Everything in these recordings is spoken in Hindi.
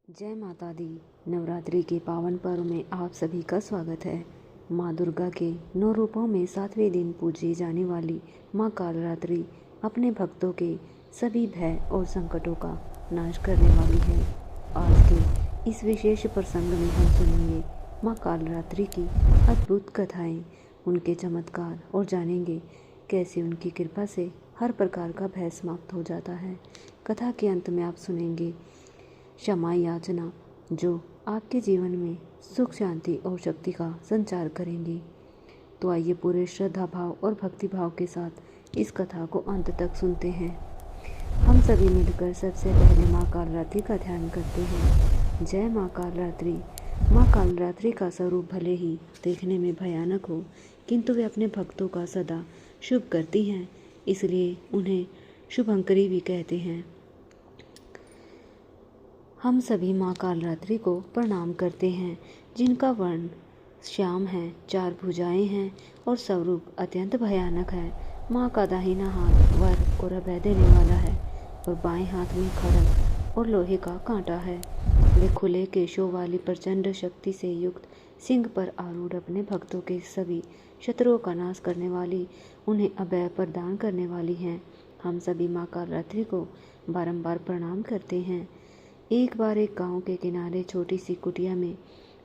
जय माता दी। नवरात्रि के पावन पर्व में आप सभी का स्वागत है। माँ दुर्गा के 9 रूपों में 7वें दिन पूजी जाने वाली माँ कालरात्रि अपने भक्तों के सभी भय और संकटों का नाश करने वाली है। आज के इस विशेष प्रसंग में हम सुनेंगे माँ कालरात्रि की अद्भुत कथाएं, उनके चमत्कार और जानेंगे कैसे उनकी कृपा से हर प्रकार का भय समाप्त हो जाता है। कथा के अंत में आप सुनेंगे क्षमा याचना जो आपके जीवन में सुख, शांति और शक्ति का संचार करेंगी। तो आइए पूरे श्रद्धा भाव और भक्ति भाव के साथ इस कथा को अंत तक सुनते हैं। हम सभी मिलकर सबसे पहले माँ कालरात्रि का ध्यान करते हैं। जय माँ कालरात्रि। माँ कालरात्रि का स्वरूप भले ही देखने में भयानक हो, किंतु वे अपने भक्तों का सदा शुभ करती हैं, इसलिए उन्हें शुभंकरी भी कहते हैं। हम सभी माँ कालरात्रि को प्रणाम करते हैं, जिनका वर्ण श्याम है, 4 भुजाएं हैं और स्वरूप अत्यंत भयानक है। माँ का दाहिना हाथ वर और अभय देने वाला है और बाएं हाथ में खड्ग और लोहे का कांटा है। वे खुले केशों वाली प्रचंड शक्ति से युक्त सिंह पर आरूढ़ अपने भक्तों के सभी शत्रुओं का नाश करने वाली, उन्हें अभय प्रदान करने वाली हैं। हम सभी माँ कालरात्रि को बारंबार प्रणाम करते हैं। एक बार एक गांव के किनारे छोटी सी कुटिया में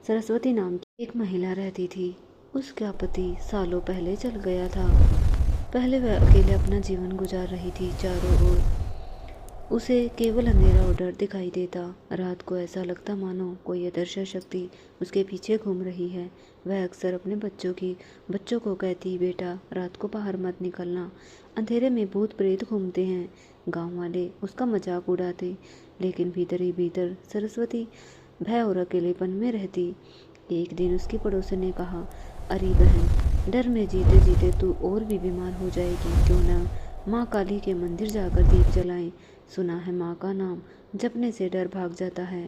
सरस्वती नाम की एक महिला रहती थी। उसका पति सालों पहले चल गया था। पहले वह अकेले अपना जीवन गुजार रही थी। चारों ओर उसे केवल अंधेरा और डर दिखाई देता। रात को ऐसा लगता मानो कोई अदृश्य शक्ति उसके पीछे घूम रही है। वह अक्सर अपने बच्चों को कहती, बेटा रात को बाहर मत निकलना, अंधेरे में भूत प्रेत घूमते हैं। गांव वाले उसका मजाक उड़ाते, लेकिन भीतर ही भीतर सरस्वती भय और अकेलेपन में रहती। एक दिन उसकी पड़ोसन ने कहा, अरे बहन, डर में जीते जीते तू और भी बीमार हो जाएगी। क्यों ना माँ काली के मंदिर जाकर दीप जलाएं। सुना है माँ का नाम जपने से डर भाग जाता है।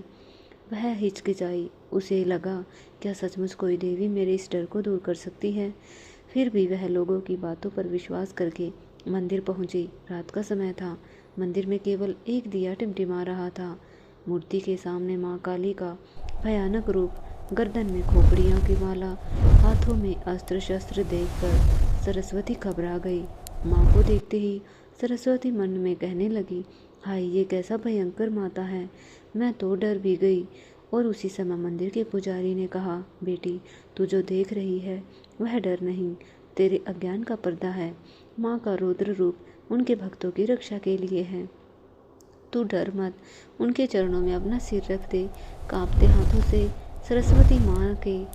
वह हिचकिचाई। उसे लगा, क्या सचमुच कोई देवी मेरे इस डर को दूर कर सकती है? फिर भी वह लोगों की बातों पर विश्वास करके मंदिर पहुंची। रात का समय था। मंदिर में केवल एक दिया टिमटिमा रहा था। मूर्ति के सामने माँ काली का भयानक रूप, गर्दन में खोपड़ियों की माला, हाथों में अस्त्र शस्त्र देखकर सरस्वती घबरा गई। माँ को देखते ही सरस्वती मन में कहने लगी, हाय, ये कैसा भयंकर माता है। मैं तो डर भी गई। और उसी समय मंदिर के पुजारी ने कहा, बेटी, तू जो देख रही है वह डर नहीं, तेरे अज्ञान का पर्दा है। माँ का रुद्र रूप उनके भक्तों की रक्षा के लिए है। तू डर मत, उनके चरणों में अपना सिर रख दे। कांपते हाथों से सरस्वती माँ के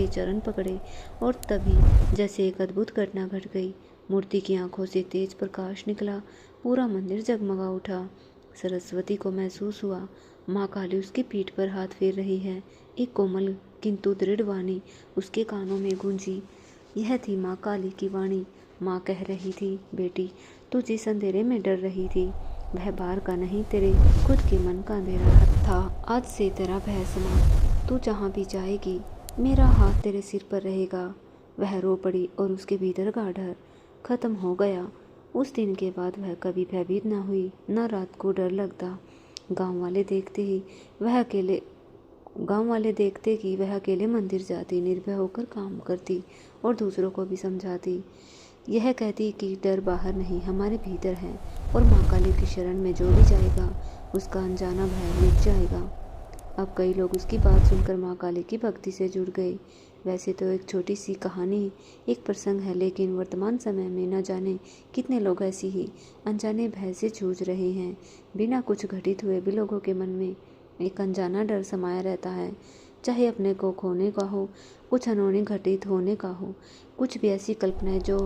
चरण पकड़े और तभी जैसे एक अद्भुत घटना घट गई। मूर्ति की आंखों से तेज प्रकाश निकला। पूरा मंदिर जगमगा उठा। सरस्वती को महसूस हुआ माँ काली उसकी पीठ पर हाथ फेर रही है। एक कोमल किंतु दृढ़ वाणी उसके कानों में गूंजी। यह थी माँ काली की वाणी। माँ कह रही थी, बेटी, तू जिस अंधेरे में डर रही थी वह बाहर का नहीं, तेरे खुद के मन का अंधेरा था। आज से तेरा भय समाप्त। तू जहाँ भी जाएगी मेरा हाथ तेरे सिर पर रहेगा। वह रो पड़ी और उसके भीतर का डर खत्म हो गया। उस दिन के बाद वह कभी भयभीत न हुई, न रात को डर लगता। गांव वाले देखते कि वह अकेले मंदिर जाती, निर्भय होकर काम करती और दूसरों को भी समझाती। यह कहती कि डर बाहर नहीं, हमारे भीतर है, और माँ काली की शरण में जो भी जाएगा उसका अनजाना भय मिट जाएगा। अब कई लोग उसकी बात सुनकर माँ काली की भक्ति से जुड़ गए। वैसे तो एक छोटी सी कहानी, एक प्रसंग है, लेकिन वर्तमान समय में न जाने कितने लोग ऐसी ही अनजाने भय से जूझ रहे हैं। बिना कुछ घटित हुए भी लोगों के मन में एक अनजाना डर समाया रहता है, चाहे अपने को खोने का हो, कुछ अनहोनी घटित होने का हो, कुछ भी ऐसी कल्पनाएं जो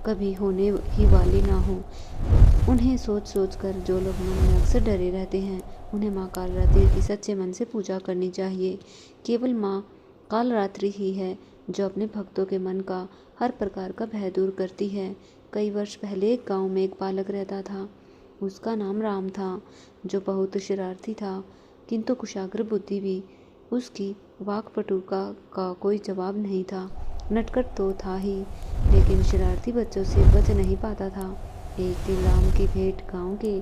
कभी होने ही वाली ना हो। उन्हें सोच कर जो लोग मन में अक्सर डरे रहते हैं, उन्हें माँ कालरात्रि की सच्चे मन से पूजा करनी चाहिए। केवल माँ कालरात्रि ही है जो अपने भक्तों के मन का हर प्रकार का भय दूर करती है। कई वर्ष पहले एक गांव में एक बालक रहता था। उसका नाम राम था, जो बहुत शरारती था, किंतु कुशाग्र बुद्धि भी। उसकी वाक्पटुता का कोई जवाब नहीं था। नटखट तो था ही, लेकिन शरारती बच्चों से बच नहीं पाता था। एक दिन राम की भेंट गांव के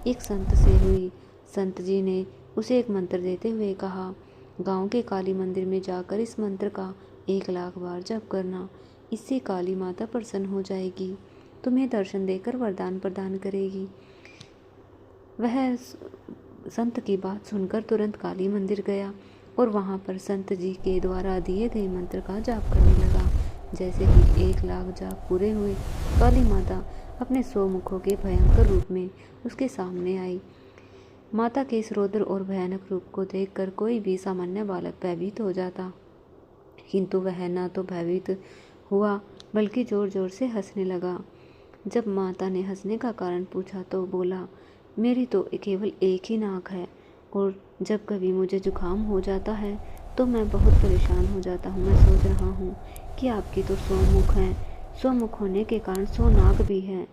एक संत से हुई। संत जी ने उसे एक मंत्र देते हुए कहा, गांव के काली मंदिर में जाकर इस मंत्र का 1,00,000 बार जप करना। इससे काली माता प्रसन्न हो जाएगी, तुम्हें दर्शन देकर वरदान प्रदान करेगी। वह संत की बात सुनकर तुरंत काली मंदिर गया और वहां पर संत जी के द्वारा दिए गए मंत्र का जाप करने लगा। जैसे ही 1,00,000 जाप पूरे हुए, काली माता अपने 100 मुखों के भयंकर रूप में उसके सामने आई। माता के इस रौद्र और भयानक रूप को देखकर कोई भी सामान्य बालक भयभीत हो जाता, किंतु वह न तो भयभीत हुआ बल्कि जोर जोर से हंसने लगा। जब माता ने हंसने का कारण पूछा तो बोला, मेरी तो केवल एक ही नाक है और जब कभी मुझे जुकाम हो जाता है तो मैं बहुत परेशान हो जाता हूँ। मैं सोच रहा हूँ कि आपकी तो 100 मुख हैं, 100 मुख होने के कारण 100 नाक भी हैं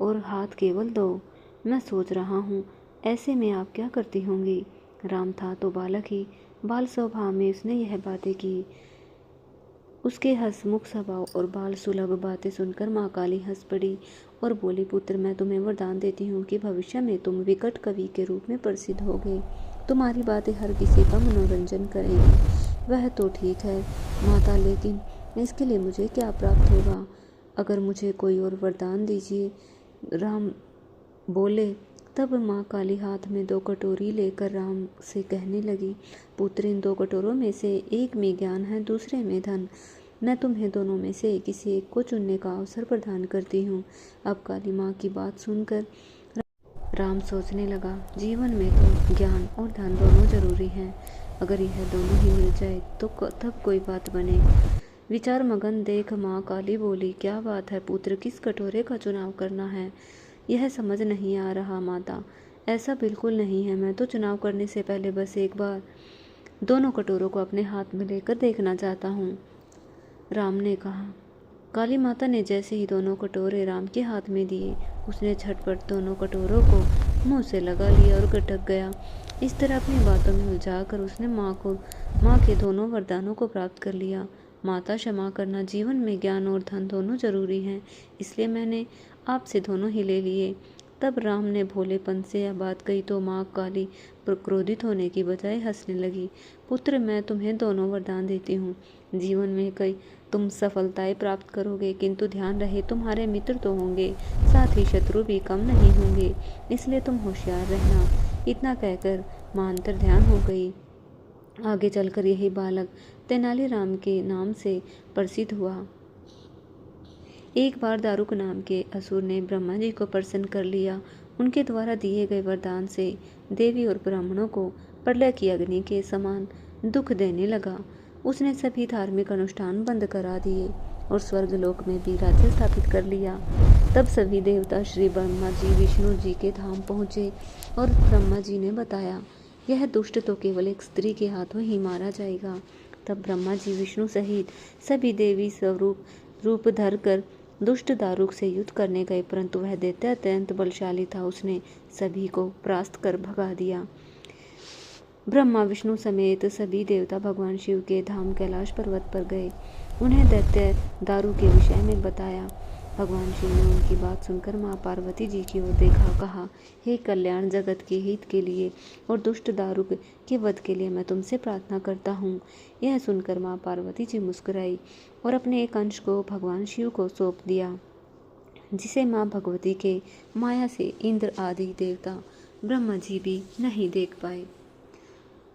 और हाथ केवल 2। मैं सोच रहा हूँ ऐसे में आप क्या करती होंगी। राम था तो बालक ही, बाल स्वभाव में उसने यह बातें की। उसके हंसमुख स्वभाव और बाल सुलभ बातें सुनकर माँ काली हंस पड़ी और बोली, पुत्र मैं तुम्हें वरदान देती हूँ कि भविष्य में तुम विकट कवि के रूप में प्रसिद्ध होगे। तुम्हारी बातें हर किसी का मनोरंजन करेंगी। वह तो ठीक है माता, लेकिन इसके लिए मुझे क्या प्राप्त होगा। अगर मुझे कोई और वरदान दीजिए, राम बोले। तब माँ काली हाथ में 2 कटोरी लेकर राम से कहने लगी, पुत्र इन 2 कटोरों में से एक में ज्ञान है, दूसरे में धन। मैं तुम्हें दोनों में से किसी एक को चुनने का अवसर प्रदान करती हूँ। अब काली माँ की बात सुनकर राम सोचने लगा, जीवन में तो ज्ञान और धन दोनों जरूरी हैं। अगर यह दोनों ही मिल जाए तो तब कोई बात बने। विचार मगन देख माँ काली बोली, क्या बात है पुत्र, किस कटोरे का चुनाव करना है। यह समझ नहीं आ रहा माता। ऐसा बिल्कुल नहीं है, मैं तो चुनाव करने से पहले बस एक बार दोनों कटोरों को अपने हाथ में लेकर देखना चाहता हूँ, राम ने कहा। काली माता ने जैसे ही दोनों कटोरे राम के हाथ में दिए, उसने झटपट दोनों कटोरों को मुंह से लगा लिया और गटक गया। इस तरह अपनी बातों में उलझाकर उसने माँ के दोनों वरदानों को प्राप्त कर लिया। माता क्षमा करना, जीवन में ज्ञान और धन दोनों जरूरी हैं, इसलिए मैंने आपसे दोनों ही ले लिए। तब राम ने भोलेपन से यह बात कही तो माँ काली क्रोधित होने की बजाय हंसने लगी। पुत्र मैं तुम्हें दोनों वरदान देती हूँ, जीवन में कई तुम सफलताएं प्राप्त करोगे, किंतु ध्यान रहे तुम्हारे मित्र तो होंगे, साथ ही शत्रु भी कम नहीं होंगे, इसलिए तुम होशियार रहना। इतना कहकर माँ अंतर ध्यान हो गई। आगे चलकर यही बालक तेनालीराम के नाम से प्रसिद्ध हुआ। एक बार दारुक नाम के असुर ने ब्रह्मा जी को प्रसन्न कर लिया। उनके द्वारा दिए गए वरदान से देवी और ब्राह्मणों को प्रलय की अग्नि के समान दुख देने लगा। उसने सभी धार्मिक अनुष्ठान बंद करा दिए और स्वर्गलोक में भी राज्य स्थापित कर लिया। तब सभी देवता श्री ब्रह्मा जी विष्णु जी के धाम पहुँचे और ब्रह्मा जी ने बताया, यह दुष्ट तो केवल एक स्त्री के हाथों ही मारा जाएगा। तब ब्रह्मा जी विष्णु सहित सभी देवी स्वरूप रूप धर कर दुष्ट दारुक से युद्ध करने गए, परंतु वह दैत्य अत्यंत बलशाली था। उसने सभी को परास्त कर भगा दिया। ब्रह्मा विष्णु समेत सभी देवता भगवान शिव के धाम कैलाश पर्वत पर गए। उन्हें दैत्य दारू के विषय में बताया। भगवान शिव ने उनकी बात सुनकर माँ पार्वती जी की ओर देखा, कहा, हे कल्याण जगत के हित के लिए और दुष्ट दारुक के वध के लिए मैं तुमसे प्रार्थना करता हूँ। यह सुनकर माँ पार्वती जी मुस्कुराई और अपने एक अंश को भगवान शिव को सौंप दिया, जिसे माँ भगवती के माया से इंद्र आदि देवता ब्रह्मा जी भी नहीं देख पाए।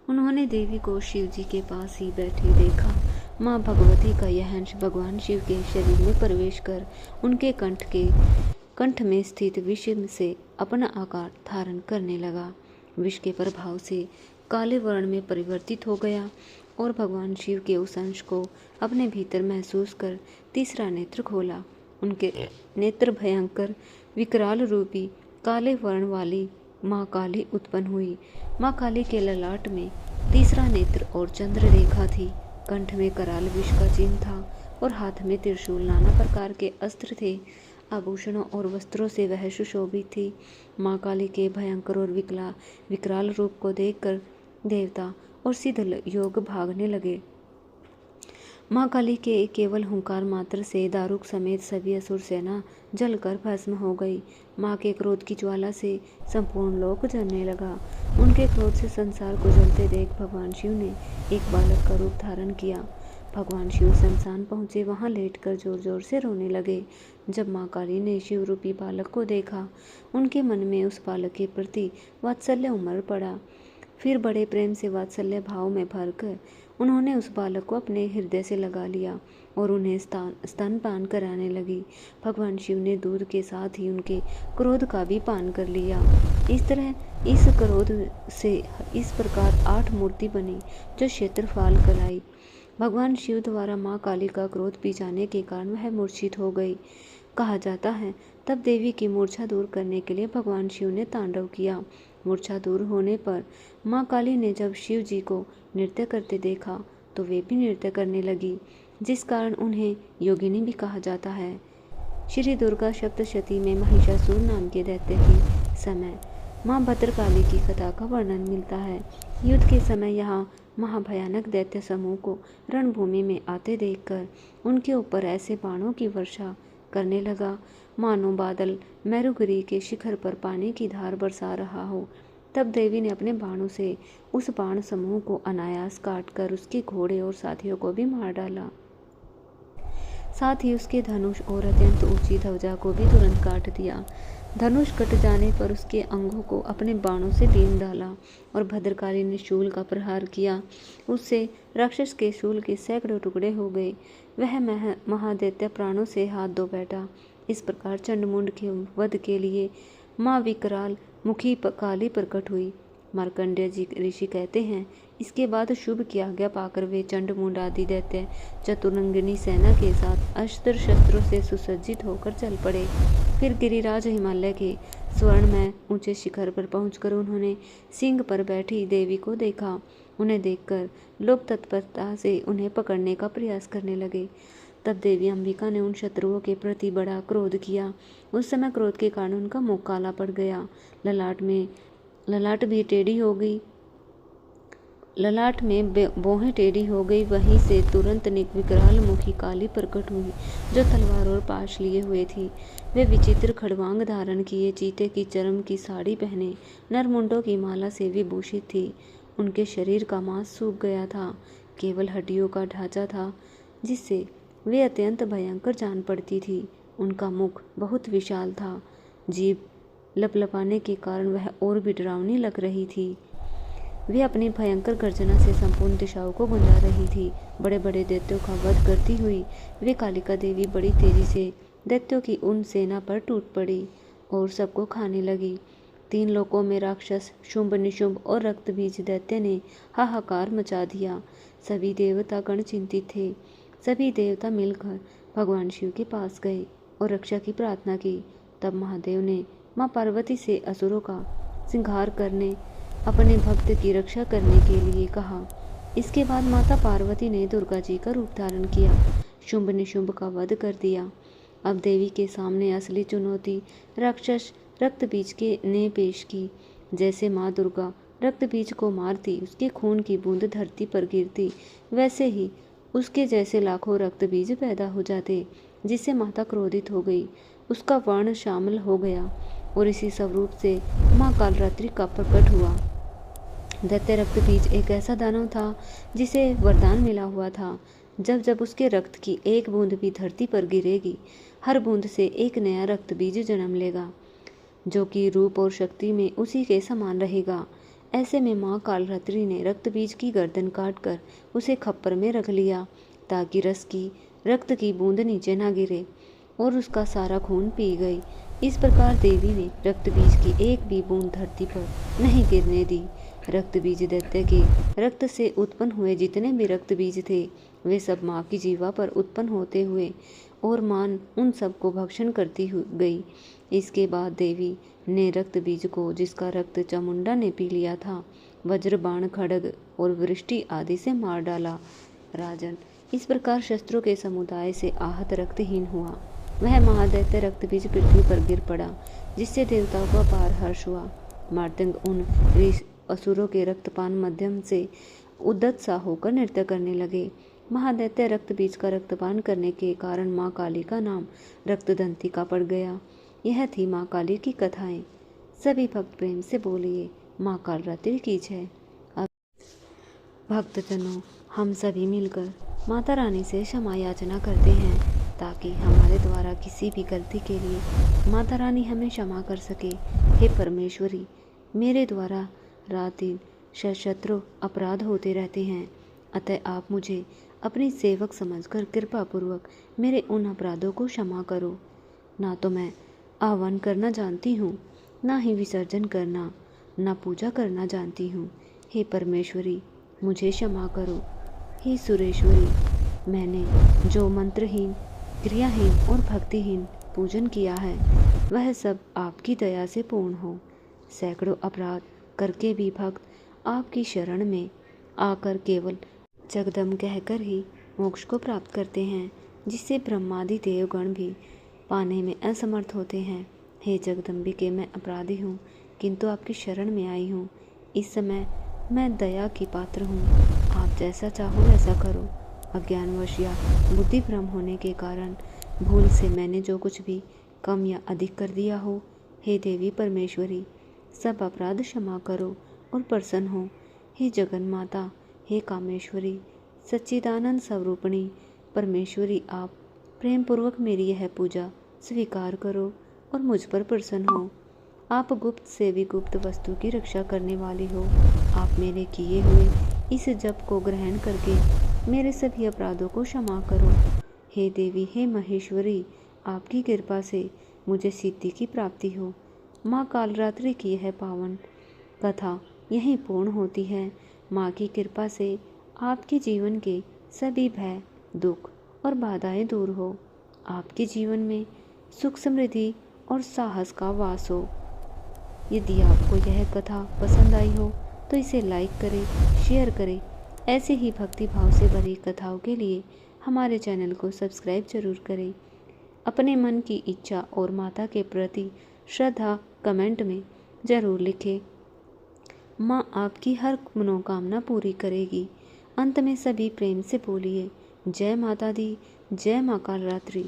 उन्होंने देवी को शिव जी के पास ही बैठी देखा। माँ भगवती का यह अंश भगवान शिव के शरीर में प्रवेश कर उनके कंठ में स्थित विष से अपना आकार धारण करने लगा। विष के प्रभाव से काले वर्ण में परिवर्तित हो गया और भगवान शिव के उस अंश को अपने भीतर महसूस कर तीसरा नेत्र खोला। उनके नेत्र भयंकर विकराल रूपी काले वर्ण वाली माँ काली उत्पन्न हुई। माँ काली के ललाट में तीसरा नेत्र और चंद्र रेखा थी। कंठ में कराल विष का चिन्ह था और हाथ में त्रिशूल, नाना प्रकार के अस्त्र थे। आभूषणों और वस्त्रों से वह सुशोभित थी। माँ काली के भयंकर और विकराल रूप को देखकर देवता और सिद्ध योग भागने लगे। माँ काली के केवल हुंकार मात्र से दारुक समेत सभी असुर सेना जलकर भस्म हो गई। माँ के क्रोध की ज्वाला से संपूर्ण लोक जलने लगा। उनके क्रोध से संसार को जलते देख भगवान शिव ने एक बालक का रूप धारण किया। भगवान शिव शमशान पहुँचे, वहाँ लेटकर जोर जोर से रोने लगे। जब माँ काली ने शिव रूपी बालक को देखा, उनके मन में उस बालक के प्रति वात्सल्य उमड़ पड़ा। फिर बड़े प्रेम से वात्सल्य भाव में भरकर उन्होंने उस बालक को अपने हृदय से लगा लिया और उन्हें स्तनपान कराने लगी। भगवान शिव ने दूध के साथ ही उनके क्रोध का भी पान कर लिया। इस तरह इस क्रोध से इस प्रकार 8 मूर्ति बनी जो क्षेत्रफल कहलाई। भगवान शिव द्वारा माँ काली का क्रोध पी जाने के कारण वह मूर्छित हो गई। कहा जाता है तब देवी की मूर्छा दूर करने के लिए भगवान शिव ने तांडव किया। मूर्छा दूर होने पर माँ काली ने जब शिव जी को नृत्य करते देखा तो वे भी नृत्य करने लगी, जिस कारण उन्हें योगिनी भी कहा जाता है। श्री दुर्गा सप्तशती में महिषासुर नाम के दैत्य के समय माँ भद्रकाली की कथा का वर्णन मिलता है। युद्ध के समय यहाँ महाभयानक दैत्य समूह को रणभूमि में आते देखकर उनके ऊपर ऐसे बाणों की वर्षा करने लगा मानो बादल मेरुगिरी के शिखर पर पानी की धार बरसा रहा हो। तब देवी ने अपने बाणों से उस बाण समूह को अनायास काटकर उसके घोड़े और साथियों को भी मार डाला। साथ ही उसके धनुष और अत्यंत ऊंची ध्वजा को भी तुरंत काट दिया। धनुष कट जाने पर उसके अंगों को अपने बाणों से बीन डाला और भद्रकाली ने शूल का प्रहार किया। उससे राक्षस के शूल के सैकड़ों टुकड़े हो गए। वह महादैत्य प्राणों से हाथ धो बैठा। इस प्रकार चंडमुंड के वध के लिए माँ विकराल मुखी काली प्रकट हुई। मार्कंडेय जी ऋषि कहते हैं, इसके बाद शुभ की आज्ञा पाकर वे चंडमुंड आदि दैत्य चतुरंगिनी सेना के साथ अस्त्र शस्त्रों से सुसज्जित होकर चल पड़े। फिर गिरिराज हिमालय के स्वर्णमय ऊंचे शिखर पर पहुंचकर उन्होंने सिंह पर बैठी देवी को देखा। उन्हें देखकर लोग तत्परता से उन्हें पकड़ने का प्रयास करने लगे। तब देवी अंबिका ने उन शत्रुओं के प्रति बड़ा क्रोध किया। उस समय क्रोध के कारण उनका मुख काला पड़ गया, ललाट भी टेढ़ी हो गई, ललाट में भौहें टेढ़ी हो गई। वहीं से तुरंत विकराल मुखी काली प्रकट हुई, जो तलवार और पाश लिए हुए थी। वे विचित्र खड़वांग धारण किए, चीते की चर्म की साड़ी पहने, नरमुंडों की माला से विभूषित थी। उनके शरीर का मांस सूख गया था, केवल हड्डियों का ढांचा था, जिससे वे अत्यंत भयंकर जान पड़ती थी। उनका मुख बहुत विशाल था, जीभ लपलपाने के कारण वह और भी डरावनी लग रही थी। वे अपनी भयंकर गर्जना से संपूर्ण दिशाओं को गुंजा रही थी। बड़े बड़े दैत्यों का वध करती हुई वे कालिका देवी बड़ी तेजी से दैत्यों की उन सेना पर टूट पड़ी और सबको खाने लगी। 3 लोकों में राक्षस शुंभ निशुंभ और रक्तबीज दैत्य ने हाहाकार मचा दिया। सभी देवता गण चिंतित थे। सभी देवता मिलकर भगवान शिव के पास गए और रक्षा की प्रार्थना की। तब महादेव ने माँ पार्वती से असुरों का संहार करने, अपने भक्त की रक्षा करने के लिए कहा। इसके बाद माता पार्वती ने दुर्गा जी का रूप धारण किया, शुंभ निशुंभ का वध कर दिया। अब देवी के सामने असली चुनौती राक्षस रक्तबीज के ने पेश की। जैसे माँ दुर्गा रक्तबीज को मारती, उसके खून की बूंद धरती पर गिरती, वैसे ही उसके जैसे लाखों रक्तबीज पैदा हो जाते, जिससे माता क्रोधित हो गई। उसका वर्ण शामिल हो गया और इसी स्वरूप से माँ कालरात्रि का प्रकट हुआ। दैत्य रक्तबीज एक ऐसा दानव था जिसे वरदान मिला हुआ था, जब जब उसके रक्त की एक बूंद भी धरती पर गिरेगी, हर बूंद से एक नया रक्तबीज जन्म लेगा, जो कि रूप और शक्ति में उसी के समान रहेगा। ऐसे में माँ कालरात्रि ने रक्तबीज की गर्दन काटकर उसे खप्पर में रख लिया, ताकि रक्त की बूंद नीचे ना गिरे, और उसका सारा खून पी गई। इस प्रकार देवी ने रक्तबीज की एक भी बूंद धरती पर नहीं गिरने दी। रक्तबीज दैत्य के रक्त से उत्पन्न हुए जितने भी रक्तबीज थे, वे सब माँ की जीवा पर उत्पन्न होते हुए और मान उन सबको भक्षण करती गई। इसके बाद देवी ने रक्तबीज को, जिसका रक्त चामुंडा ने पी लिया था, वज्र बाण खड्ग और वृष्टि आदि से मार डाला। राजन, इस प्रकार शस्त्रों के समुदाय से आहत रक्तहीन हुआ वह महादैत्य रक्तबीज पृथ्वी पर गिर पड़ा, जिससे देवताओं को अपार हर्ष हुआ। मार्तंग उन असुरों के रक्तपान माध्यम से उद्दत सा होकर नृत्य करने लगे। महादैत्य रक्त बीज का रक्तपान करने के कारण माँ काली का नाम रक्तदंतिका पड़ गया। यह थी माँ काली की कथाएं। सभी भक्त प्रेम से बोलिए माँ कालरात्रि की जय। अब भक्तजनों, हम सभी मिलकर माता रानी से क्षमा याचना करते हैं ताकि हमारे द्वारा किसी भी गलती के लिए माता रानी हमें क्षमा कर सके। हे परमेश्वरी, मेरे द्वारा रात दिन सशस्त्र अपराध होते रहते हैं, अतः आप मुझे अपनी सेवक समझकर कृपा पूर्वक मेरे उन अपराधों को क्षमा करो। ना तो मैं आह्वान करना जानती हूँ, ना ही विसर्जन करना, ना पूजा करना जानती हूँ। हे परमेश्वरी, मुझे क्षमा करो। हे सुरेश्वरी, मैंने जो मंत्रहीन, क्रियाहीन और भक्तिहीन पूजन किया है वह सब आपकी दया से पूर्ण हो। सैकड़ों अपराध करके भी भक्त आपकी शरण में आकर केवल जगदम कहकर ही मोक्ष को प्राप्त करते हैं, जिससे ब्रह्मादि देवगण भी पाने में असमर्थ होते हैं। हे जगदम्बिके, मैं अपराधी हूँ, किंतु आपकी शरण में आई हूँ। इस समय मैं दया की पात्र हूँ, आप जैसा चाहो वैसा करो। अज्ञानवश या बुद्धि भ्रम होने के कारण भूल से मैंने जो कुछ भी कम या अधिक कर दिया हो, हे देवी परमेश्वरी, सब अपराध क्षमा करो और प्रसन्न हो। हे जगन माता, हे कामेश्वरी, सच्चिदानंद स्वरूपिणी परमेश्वरी, आप प्रेम पूर्वक मेरी यह पूजा स्वीकार करो और मुझ पर प्रसन्न हो। आप गुप्त से भी गुप्त वस्तु की रक्षा करने वाली हो। आप मेरे किए हुए इस जप को ग्रहण करके मेरे सभी अपराधों को क्षमा करो। हे देवी, हे महेश्वरी, आपकी कृपा से मुझे सिद्धि की प्राप्ति हो। माँ कालरात्रि की यह पावन कथा यहीं पूर्ण होती है। माँ की कृपा से आपके जीवन के सभी भय, दुख और बाधाएं दूर हो। आपके जीवन में सुख, समृद्धि और साहस का वास हो। यदि आपको यह कथा पसंद आई हो तो इसे लाइक करें, शेयर करें। ऐसे ही भक्ति भाव से भरी कथाओं के लिए हमारे चैनल को सब्सक्राइब जरूर करें। अपने मन की इच्छा और माता के प्रति श्रद्धा कमेंट में ज़रूर लिखें। माँ आपकी हर मनोकामना पूरी करेगी। अंत में सभी प्रेम से बोलिए जय माता दी, जय माँ कालरात्रि।